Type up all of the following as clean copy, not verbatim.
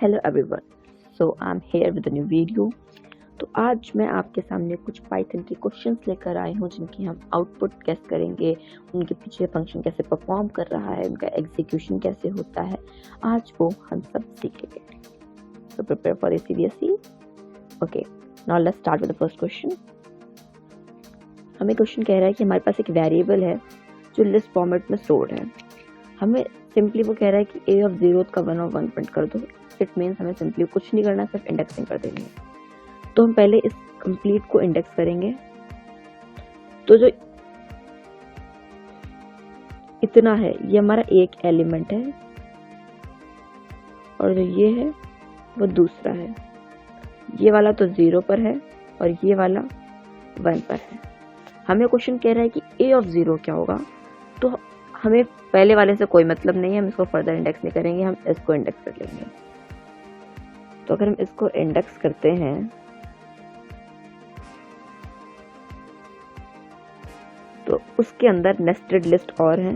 Hello everyone, so I am here with a new video. तो आज मैं आपके सामने कुछ पाइथन के क्वेश्चंस लेकर आई हूँ जिनकी हम आउटपुट कैसे करेंगे, उनके पीछे फंक्शन कैसे परफॉर्म कर रहा है, उनका एग्जीक्यूशन कैसे होता है, आज वो हम सब सीखेंगे। So prepare for CBSE. Okay, now let's start with the first question. हमें क्वेश्चन कह रहा है कि हमारे पास एक वेरिएबल है जो लिस्ट फॉर्मेट में स्टोर्ड है। हमें सिंपली वो कह रहा है कि ए ऑफ 0 का 1 और 1 प्रिंट कर दो। इट मीन्स हमें सिंपली कुछ नहीं करना, सिर्फ इंडेक्सिंग कर देनी है। तो हम पहले इस कंप्लीट को इंडेक्स करेंगे। तो जो इतना है ये हमारा एक एलिमेंट है और जो ये है वो दूसरा है। ये वाला तो 0 पर है और ये वाला 1 पर है। हमें क्वेश्चन कह रहा है कि ए ऑफ 0 क्या होगा। तो हमें पहले वाले से कोई मतलब नहीं है, हम इसको फर्दर इंडेक्स नहीं करेंगे, हम इसको इंडेक्स कर लेंगे। तो अगर हम इसको इंडेक्स करते हैं तो उसके अंदर नेस्टेड लिस्ट और है।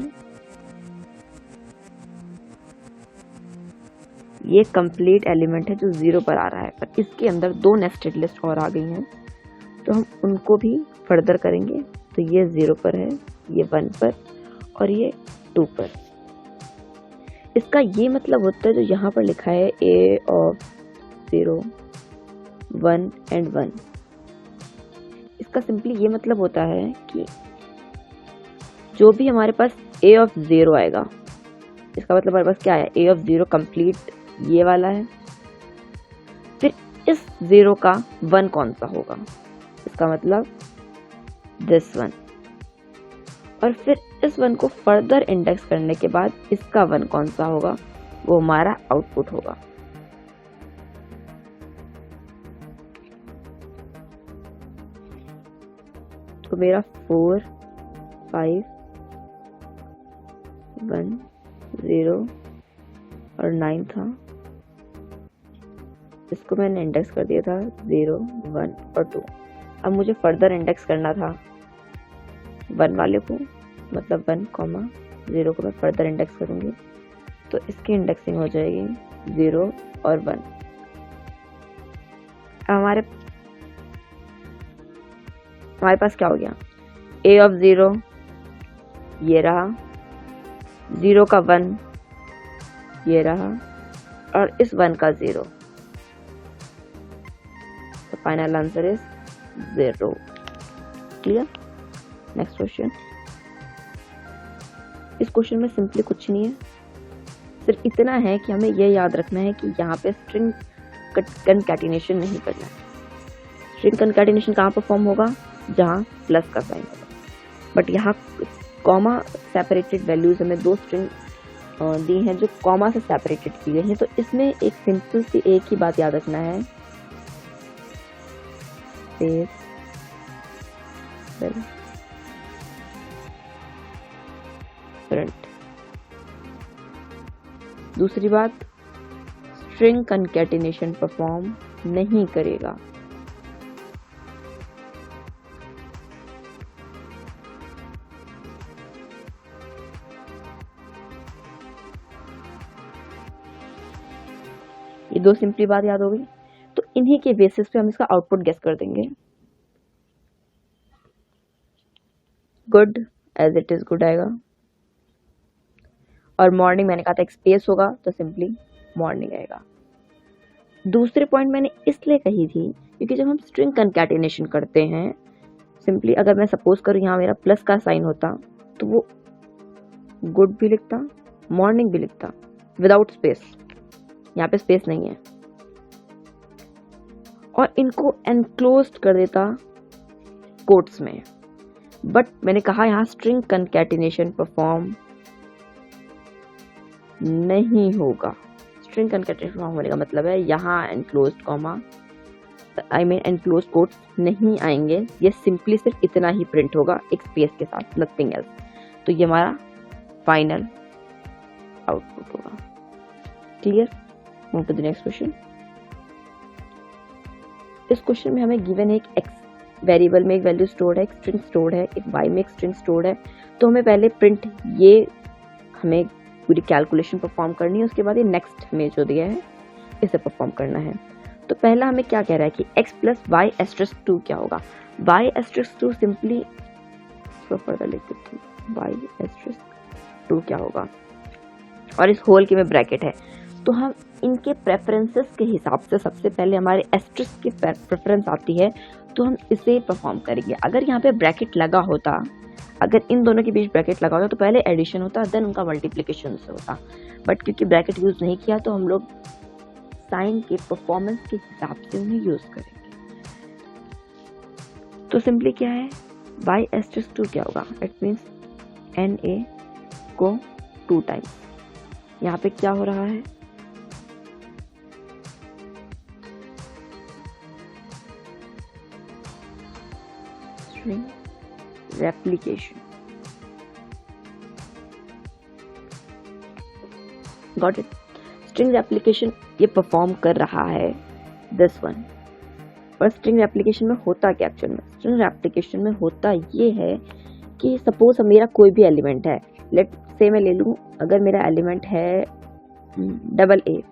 ये कंप्लीट एलिमेंट है जो 0 पर आ रहा है, पर इसके अंदर 2 नेस्टेड लिस्ट और आ गई हैं, तो हम उनको भी फर्दर करेंगे। तो ये 0 पर है, ये 1 पर और ये 2 पर। इसका ये मतलब होता है जो यहाँ पर लिखा है ए ऑफ 0, 1 एंड 1। इसका सिंपली ये मतलब होता है कि जो भी हमारे पास ए ऑफ 0 आएगा, इसका मतलब हमारे पास क्या है, ए ऑफ 0 कंप्लीट ये वाला है। फिर इस 0 का 1 कौन सा होगा, इसका मतलब दिस 1। और फिर इस 1 को फर्दर इंडेक्स करने के बाद इसका 1 कौन सा होगा, वो हमारा आउटपुट होगा। तो मेरा 4, 5, 1, 0 और 9 था। इसको मैंने इंडेक्स कर दिया था 0, 1 और 2। अब मुझे फर्दर इंडेक्स करना था 1 वाले को, मतलब 1, 0 को मैं फर्दर इंडेक्स करूंगी तो इसकी इंडेक्सिंग हो जाएगी 0 और 1। हमारे पास क्या हो गया, ए ऑफ 0 ये रहा, 0 का 1 ये रहा और इस 1 का 0। तो final answer is 0। Clear? Next question. इस क्वेश्चन में सिंपली कुछ नहीं है, सिर्फ इतना है कि हमें यह याद रखना है कि यहाँ पे स्ट्रिंग कंकैटिनेशन नहीं करना है। स्ट्रिंग कंकैटिनेशन कहाँ परफॉर्म होगा, जहाँ प्लस का साइन होगा। बट यहाँ कॉमा सेपरेटेड वैल्यूज हमें 2 स्ट्रिंग दी हैं जो कॉमा से सेपरेटेड की गई हैं। तो इसमें एक सिंपल सी एक ही बात याद रखना है, स्पेस प्रिंट। दूसरी बात, स्ट्रिंग कंकैटिनेशन परफॉर्म नहीं करेगा। ये 2 सिंपली बात याद हो गई। तो इन्हीं के बेसिस पे हम इसका आउटपुट गेस कर देंगे। Good as it is good आएगा। और मॉर्निंग मैंने कहा था एक स्पेस होगा तो सिंपली मॉर्निंग आएगा। दूसरे पॉइंट मैंने इसलिए कही थी क्योंकि जब हम स्ट्रिंग कंकैटिनेशन करते हैं, सिंपली अगर मैं सपोज करूँ यहाँ मेरा प्लस का साइन होता तो वो गुड भी लिखता, मॉर्निंग भी लिखता विदाउट स्पेस। यहाँ पे स्पेस नहीं है और इनको एनक्लोज्ड कर देता कोट्स में। बट मैंने कहा यहाँ स्ट्रिंग कंकैटिनेशन परफॉर्म नहीं होगा। स्ट्रिंग कंकैटिनेशन परफॉर्म होने का मतलब है यहाँ एनक्लोज्ड कॉमा एनक्लोज्ड कोट्स नहीं आएंगे। ये सिंपली सिर्फ इतना ही प्रिंट होगा एक स्पेस के साथ, नथिंग एल्स। तो ये हमारा फाइनल आउटपुट होगा। Clear? Move to the next question. इस क्वेश्चन में हमें गिवन एक एक्स वेरिएबल में एक वैल्यू स्टोर्ड है, एक स्ट्रिंग स्टोर्ड है, एक वाई में एक स्ट्रिंग स्टोर्ड है। तो हमें पहले प्रिंट ये हमें पूरी कैलकुलेशन परफॉर्म करनी है, उसके बाद ये नेक्स्ट हमें जो दिया है इसे परफॉर्म करना है। तो पहला हमें क्या कह रहा है कि x प्लस वाई एस्ट्रिक्स 2 क्या होगा। y एस्ट्रिक्स 2 सिंपली फर्दर लिख देती हूँ, y एस्ट्रिक्स 2 क्या होगा, और इस होल के में ब्रैकेट है। तो हम इनके प्रेफरेंसेस के हिसाब से सबसे पहले हमारे एस्ट्रिक्स की प्रेफरेंस आती है, तो हम इसे परफॉर्म करेंगे। अगर यहाँ पे ब्रैकेट लगा होता, अगर इन दोनों के बीच ब्रैकेट लगा होता तो पहले एडिशन होता, देन उनका मल्टीप्लिकेशन से होता, बट क्योंकि ब्रैकेट यूज नहीं किया तो हम लोग साइन के परफॉर्मेंस के हिसाब से उन्हें यूज करेंगे। तो सिंपली क्या है, y एस्ट्रिक्स 2 क्या होगा, इट मीन्स na को 2 टाइम्स, यहाँ पे क्या हो रहा है, string replication. Got it. String replication ये परफॉर्म कर रहा है दिस वन। और स्ट्रिंग रेप्लिकेशन में होता क्या एक्चुअल में, स्ट्रिंग रेप्लिकेशन में होता ये है कि सपोज मेरा कोई भी एलिमेंट है, लेट से मैं ले लूँ, अगर मेरा एलिमेंट है AA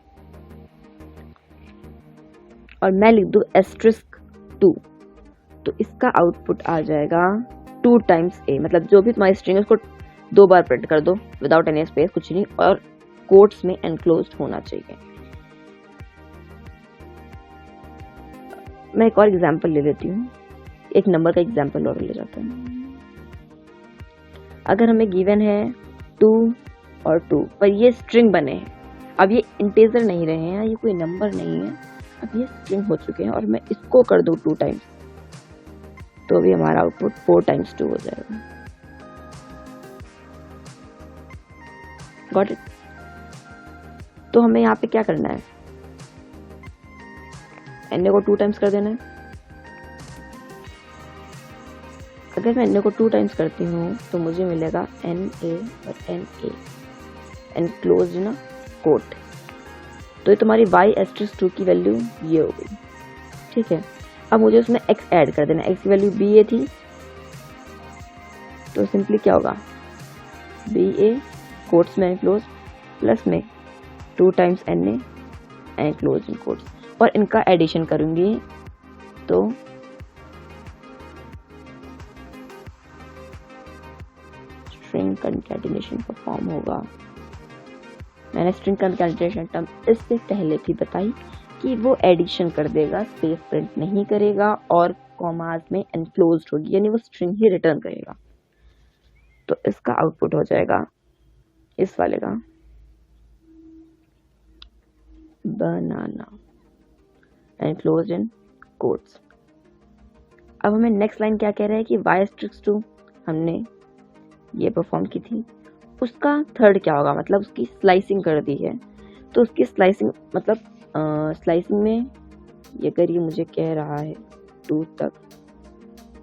और मैं लिख दूँ एस्ट्रिस्क 2, तो इसका आउटपुट आ जाएगा 2 टाइम्स A। मतलब जो भी तुम्हारी स्ट्रिंग है उसको 2 बार प्रिंट कर दो विदाउट एनी स्पेस, कुछ नहीं, और कोट्स में एनक्लोज्ड होना चाहिए। मैं एक और एग्जांपल ले लेती हूँ, एक नंबर का एग्जांपल और ले जाता हूँ। अगर हमें गिवन है 2 और 2, पर ये स्ट्रिंग बने हैं, अब ये इंटीजर नहीं रहे हैं, ये कोई नंबर नहीं है, अब ये स्ट्रिंग हो चुके हैं, और मैं इसको कर दूँ 2 टाइम्स, तो भी हमारा आउटपुट 4 टाइम्स 2 हो जाएगा। Got it. तो हमें यहाँ पे क्या करना है, एन को 2 टाइम्स कर देना है। अगर मैं एन को 2 टाइम्स करती हूँ तो मुझे मिलेगा NA और NA एनक्लोज्ड ना कोट। तो ये तुम्हारी y एस्ट्रिक्स 2 की वैल्यू ये हो गई, ठीक है। अब मुझे उसमें x ऐड कर देना, x की वैल्यू BA थी, तो सिंपली क्या होगा, BA कोट्स में एनक्लोज प्लस में 2 times NA enclose in quotes, और इनका एडिशन करूंगी तो स्ट्रिंग कंकैटिनेशन परफॉर्म होगा। मैंने स्ट्रिंग कंकैटिनेशन टर्म इससे पहले भी बताई कि वो एडिशन कर देगा, स्पेस प्रिंट नहीं करेगा, और कॉमास में एनक्लोज्ड होगी, यानी वो स्ट्रिंग ही रिटर्न करेगा। तो इसका आउटपुट हो जाएगा इस वाले का बनाना एनक्लोज्ड इन कोट्स। अब हमें नेक्स्ट लाइन क्या कह रहा है कि y एस्ट्रिक्स 2 हमने ये परफॉर्म की थी, उसका थर्ड क्या होगा, मतलब उसकी स्लाइसिंग कर दी है, तो उसकी स्लाइसिंग मतलब स्लाइसिंग में ये अगर ये मुझे कह रहा है 2 तक,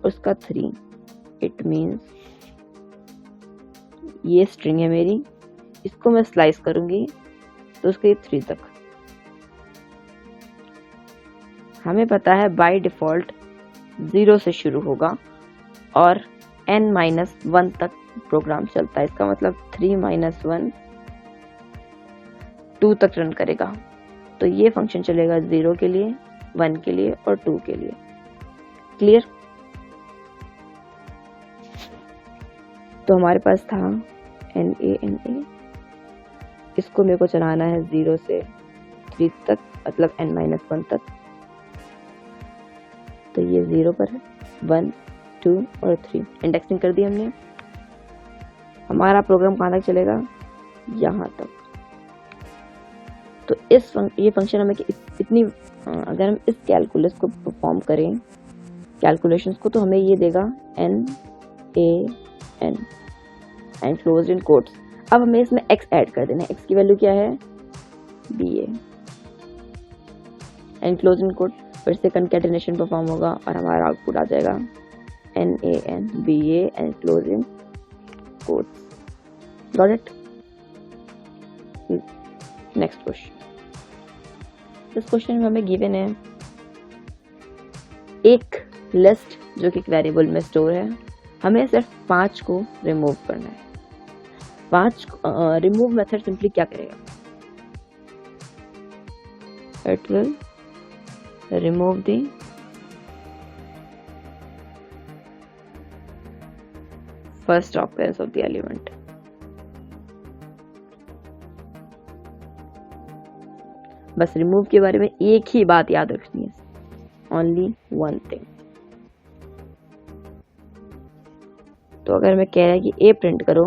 उसका 3, इट मीन्स ये स्ट्रिंग है मेरी, इसको मैं स्लाइस करूंगी तो उसके 3 तक। हमें पता है बाय डिफॉल्ट 0 से शुरू होगा और n-1 तक प्रोग्राम चलता है, इसका मतलब 3-1 2 तक रन करेगा। तो ये फंक्शन चलेगा 0 के लिए, 1 के लिए और 2 के लिए। क्लियर। तो हमारे पास था NA, इसको मेरे को चलाना है 0 से 3 तक, मतलब n-1 तक। तो ये 0 पर है, 1, 2 और 3 इंडेक्सिंग कर दी हमने। हमारा प्रोग्राम कहाँ तक चलेगा, यहाँ तक। तो ये फंक्शन हमें इतनी अगर हम इस कैलकुलस को परफॉर्म करें, कैलकुलेशंस को, तो हमें ये देगा NaN एनक्लोज्ड इन कोट्स। अब हमें इसमें x ऐड कर देना है, x की वैल्यू क्या है BA एनक्लोज्ड इन कोट। फिर से कंकैटिनेशन परफॉर्म होगा और हमारा आउटपुट आ जाएगा NaN BA enclosed in quotes. Got it. Next question. इस क्वेश्चन में हमें गिवन है एक लिस्ट जो कि वेरिएबल में स्टोर है, हमें सिर्फ 5 को रिमूव करना है। 5 रिमूव मेथड सिंपली क्या करेगा, it will remove the first occurrence of the element. बस रिमूव के बारे में एक ही बात याद रखनी है, ओनली वन थिंग। तो अगर मैं कह रहा है कि ए प्रिंट करो,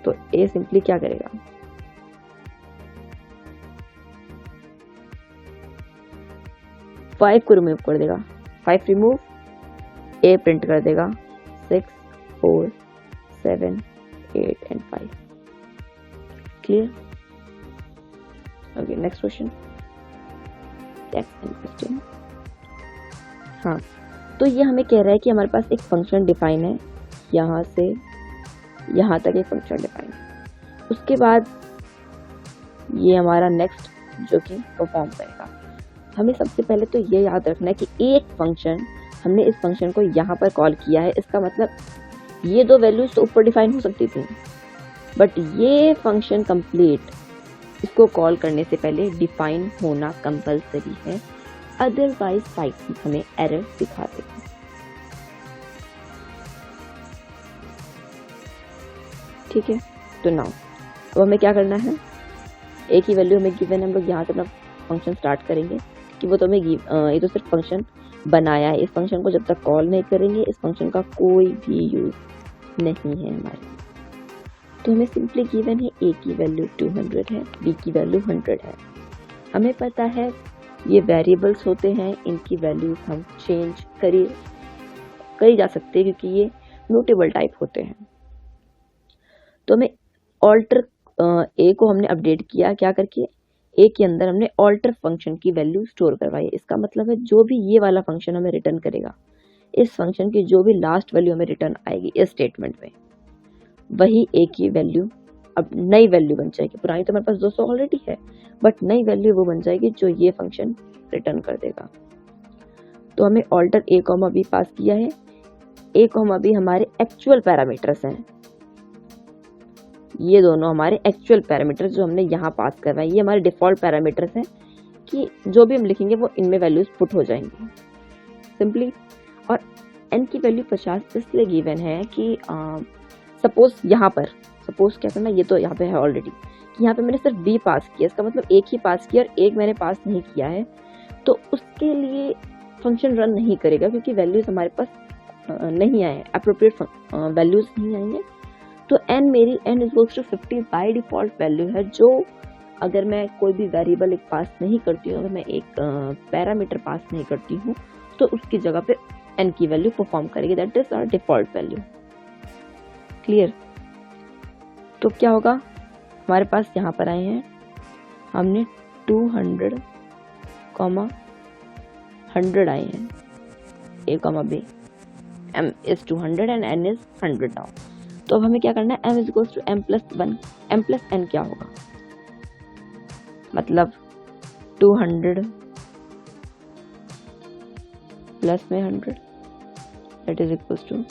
तो ए सिंपली क्या करेगा, 5 को रिमूव कर देगा, 5 रिमूव, ए प्रिंट कर देगा 6, 4, 7, 8 and 5। Clear? Okay, next question. हाँ, तो ये हमें कह रहा है कि हमारे पास एक फंक्शन डिफाइन है, यहाँ से यहाँ तक एक फंक्शन डिफाइन है। उसके बाद ये हमारा नेक्स्ट जो कि परफॉर्म करेगा। हमें सबसे पहले तो ये याद रखना है कि एक फंक्शन, हमने इस फंक्शन को यहाँ पर कॉल किया है, इसका मतलब ये दो वैल्यूज तो ऊपर डिफाइन हो सकती थी, बट ये फंक्शन कंप्लीट इसको कॉल करने से पहले डिफाइन होना कंपलसरी है, अदरवाइज साइट हमें एरर दिखा देगा। ठीक है, तो नाउ अब हमें क्या करना है, एक ही वैल्यू हमें गिवन है, हम लोग यहाँ से अपना फंक्शन स्टार्ट करेंगे कि वो तो हमें ये तो सिर्फ फंक्शन बनाया है, इस फंक्शन को जब तक कॉल नहीं करेंगे इस फंक्शन का कोई भी यूज नहीं है हमारे। तो हमें सिंपली गिवन है ए की वैल्यू 200 है, बी की वैल्यू 100 है। हमें पता है ये वेरिएबल्स होते हैं, इनकी वैल्यूज हम चेंज करी जा सकते हैं क्योंकि ये म्यूटेबल टाइप होते हैं। तो हमें ऑल्टर ए को हमने अपडेट किया, क्या करके, ए के अंदर हमने ऑल्टर फंक्शन की वैल्यू स्टोर करवाई। इसका मतलब है जो भी ये वाला फंक्शन हमें रिटर्न करेगा, इस फंक्शन की जो भी लास्ट वैल्यू हमें रिटर्न आएगी इस स्टेटमेंट में, वही ए की वैल्यू अब नई वैल्यू बन जाएगी। पुरानी तो हमारे पास 200 ऑलरेडी है, बट नई वैल्यू वो बन जाएगी जो ये फंक्शन रिटर्न कर देगा। तो हमें ऑल्टर ए कॉमा बी पास किया है, ए कॉमा बी हमारे एक्चुअल पैरामीटर्स हैं, ये दोनों हमारे एक्चुअल पैरामीटर्स जो हमने यहाँ पास करवाए, ये हमारे डिफॉल्ट पैरामीटर्स हैं कि जो भी हम लिखेंगे वो इनमें वैल्यूज पुट हो जाएंगी सिंपली। और n की वैल्यू 50 इसलिए गिवन है कि सपोज यहाँ पर सपोज क्या करना, ये तो यहाँ पे है ऑलरेडी कि यहाँ पे मैंने सिर्फ b पास किया, इसका मतलब एक ही पास किया और एक मैंने पास नहीं किया है, तो उसके लिए फंक्शन रन नहीं करेगा क्योंकि वैल्यूज हमारे पास नहीं आए, अप्रोप्रिएट वैल्यूज नहीं आएंगे। तो n मेरी n is to 50 by default value है, जो अगर मैं कोई भी वेरिएबल एक पास नहीं करती हूँ, अगर मैं एक पैरामीटर पास नहीं करती हूँ, तो उसकी जगह पे n की वैल्यू परफॉर्म करेगी, that is our default value. Clear? तो क्या होगा, हमारे पास यहाँ पर आए हैं, हमने 200, 100 आए हैं, a, b, m is 200 and n is 100 now. तो अब हमें क्या करना है, m is equals to m plus 1, m plus n क्या होगा, मतलब 200 प्लस में 100 दैट इज इक्वल्स टू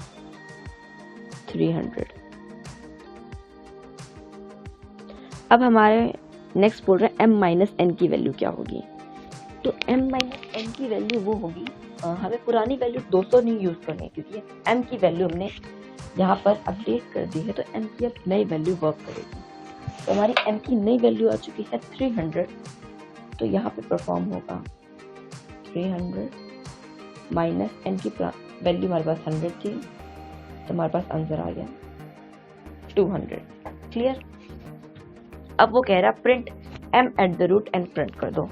300। अब हमारे नेक्स्ट बोल रहे हैं m माइनस n की वैल्यू क्या होगी। तो m माइनस n की वैल्यू वो होगी, हमें पुरानी वैल्यू 200 नहीं यूज करनी है क्योंकि m की वैल्यू हमने यहाँ पर अपडेट कर दी है, तो m की अब नई वैल्यू वर्क करेगी। तो हमारी m की नई वैल्यू आ चुकी है 300, तो यहाँ पे परफॉर्म होगा 300 माइनस n की वैल्यू हमारे पास 100 थी, तो हमारे पास आंसर आ गया 200। क्लियर? अब वो कह रहा है print m at the root n print कर दो।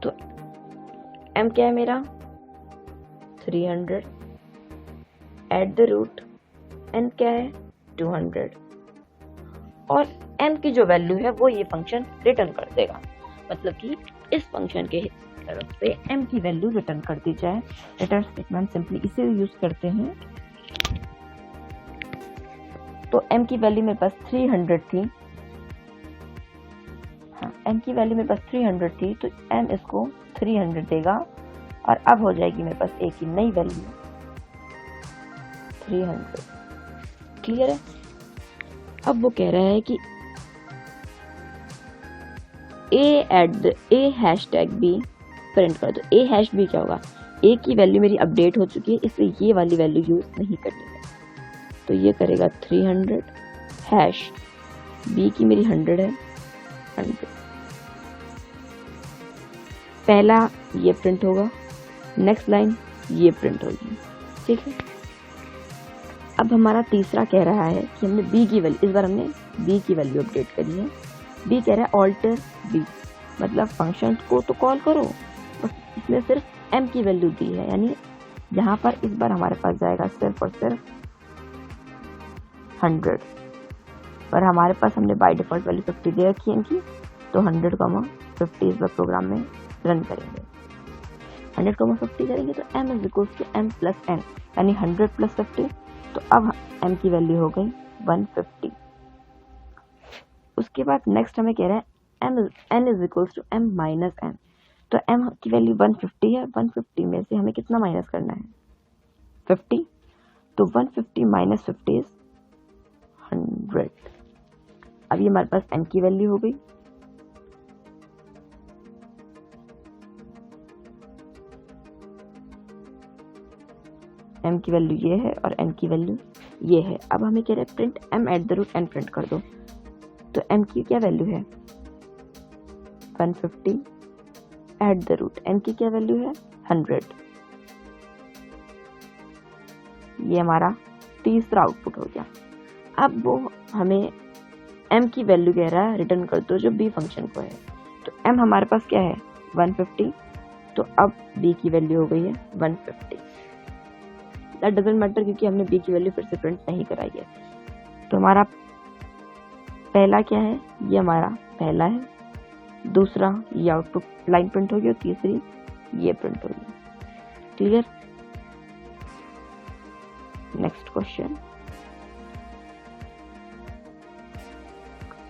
तो m क्या है मेरा 300, एट द रूट n क्या है 200, और m की जो वैल्यू है वो ये फंक्शन रिटर्न कर देगा, मतलब कि इस फंक्शन के तरफ से m की वैल्यू रिटर्न कर दी जाए। रिटर्न स्टेटमेंट सिंपली इसे यूज करते हैं। तो m की वैल्यू मेरे पास 300 थी, हाँ m की वैल्यू मेरे पास 300 थी, तो m इसको 300 देगा और अब हो जाएगी मेरे पास a की नई वैल्यू 300। क्लियर है? अब वो कह रहा है कि ए हैश टैग बी प्रिंट कर दो। ए हैश बी क्या होगा, ए की वैल्यू मेरी अपडेट हो चुकी है, इसलिए ये वाली वैल्यू यूज नहीं करनी है, तो ये करेगा 300, हैश बी की मेरी 100 है, 100 पहला ये प्रिंट होगा, नेक्स्ट लाइन ये प्रिंट होगी, ठीक है। अब हमारा तीसरा कह रहा है कि हमने बी की वैल्यू, इस बार हमने बी की वैल्यू अपडेट करी है। बी कह रहा है ऑल्टर बी, मतलब फंक्शन को तो कॉल करो, बस इसमें सिर्फ एम की वैल्यू दी है, यानी जहाँ पर इस बार हमारे पास जाएगा सिर्फ और सिर्फ 100, पर हमारे पास हमने बाय डिफॉल्ट वैल्यू 50 दे रखी है इनकी, तो 100,50 इस बार प्रोग्राम में रन करेंगे। 100,50 करेंगे तो m is equal to m plus n, यानी 100 प्लस 50, तो अब m की वैल्यू हो गई 150। उसके बाद नेक्स्ट हमें कह रहा है n is equal to m minus n, तो m की वैल्यू 150 है, 150 में से हमें कितना माइनस करना है, 50, तो 150 माइनस 50 इज 100। अब ये हमारे पास m की वैल्यू हो गई। m की वैल्यू ये है और n की वैल्यू ये है। अब हमें कह रहे हैं print m at the root n print कर दो, तो m की क्या वैल्यू है 150 एट द रूट n की क्या वैल्यू है 100। ये हमारा तीसरा आउटपुट हो गया। अब वो हमें m की वैल्यू कह रहा है रिटर्न कर दो जो b फंक्शन को है, तो m हमारे पास क्या है 150, तो अब b की वैल्यू हो गई है 150। दैट डजंट मैटर क्योंकि हमने b की वैल्यू फिर से प्रिंट नहीं कराई है। तो हमारा पहला क्या है, ये हमारा पहला है, दूसरा ये आउटपुट लाइन प्रिंट होगी और तीसरी ये प्रिंट होगी। क्लियर। नेक्स्ट क्वेश्चन,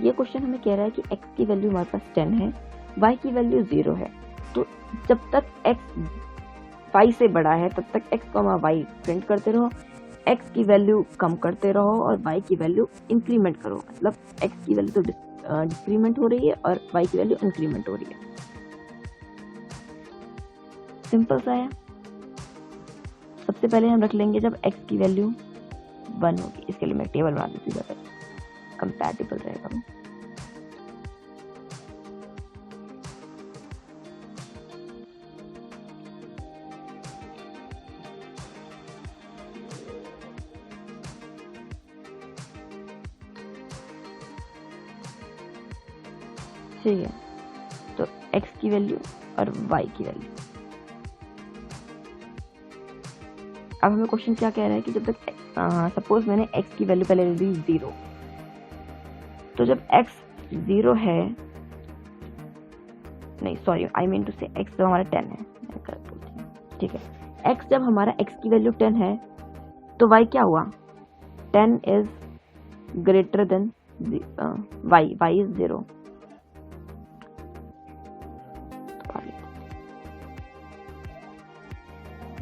ये क्वेश्चन हमें कह रहा है कि x की वैल्यू हमारे पास 10 है, y की वैल्यू 0 है, तो जब तक x y से बड़ा है तब तक x, y प्रिंट करते रहो, x की वैल्यू कम करते रहो और y की वैल्यू इंक्रीमेंट करो, मतलब x की वैल्यू तो डिक्रीमेंट हो रही है और y की वैल्यू इंक्रीमेंट हो रही है। सिंपल सा है। सबसे पहले हम रख लेंगे जब x की वैल्यू 1 होगी, इसके लिए मैं टेबल बना देती हूँ, कंपैटिबल रहेगा। ठीक है, तो x की वैल्यू और y की वैल्यू। अब हमें क्वेश्चन क्या कह रहा है कि जब तक सपोज मैंने x की वैल्यू पहले ले ली 0, तो जब x 0 है, नहीं सॉरी आई मीन टू से x जब हमारा 10 है, मैं गलत बोलती हूँ, ठीक है, x जब हमारा x की वैल्यू 10 है तो y क्या हुआ, 10 is greater than y is 0।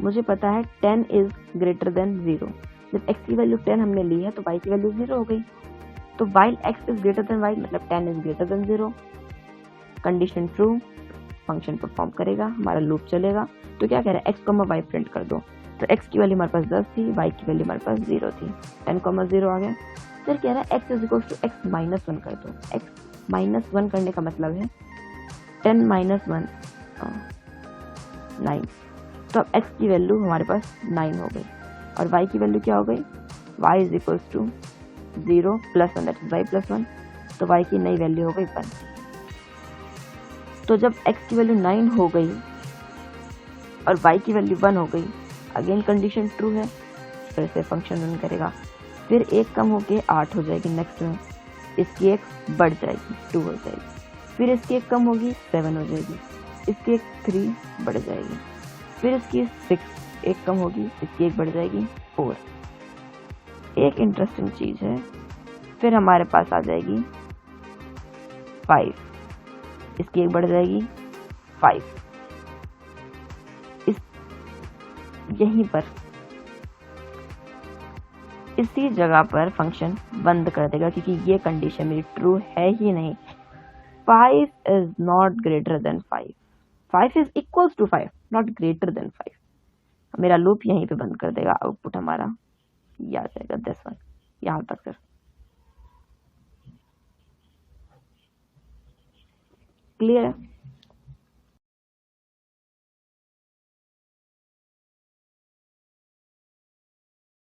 मुझे पता है 10 इज ग्रेटर देन 0, जब x की वैल्यू 10 हमने ली है तो y की वैल्यू 0 हो गई, तो while x is greater than y मतलब 10 is greater than 0, condition true, function perform करेगा, हमारा लूप चलेगा। तो क्या कह रहा है x, y प्रिंट कर दो, तो x की वैल्यू हमारे पास 10 थी, y की वैल्यू हमारे पास 0 थी, 10, 0 आ गया। फिर कह रहा है x is equal to x minus 1 कर दो, x माइनस 1 करने का मतलब है 10 माइनस 1 9, तो अब x की वैल्यू हमारे पास 9 हो गई और y की वैल्यू क्या हो गई, y is equal to 0 plus 1 that is y plus 1, तो y की नई वैल्यू हो गई 1। तो जब x की वैल्यू 9 हो गई और y की वैल्यू 1 हो गई, अगेन कंडीशन ट्रू है, फिर से फंक्शन रन करेगा, फिर 1 कम होके 8 हो जाएगी, नेक्स्ट में इसकी 1 बढ़ जाएगी 2 हो जाएगी, फिर इसकी 1 कम होगी 7 हो जाएगी, इसकी 1 3 बढ़ जाएगी, फिर इसकी 6 1 कम होगी, इसकी 1 बढ़ जाएगी 4। एक इंटरेस्टिंग चीज है, फिर हमारे पास आ जाएगी 5, इसकी 1 बढ़ जाएगी 5, यहीं पर इसी जगह पर फंक्शन बंद कर देगा क्योंकि ये कंडीशन मेरी ट्रू है ही नहीं। 5 is not greater than 5, 5 is equals to 5, not greater than 5। मेरा लूप यहीं पे बंद कर देगा, आउटपुट हमारा ये आ जाएगा दिस वन, यहाँ तक सिर्फ। क्लियर है?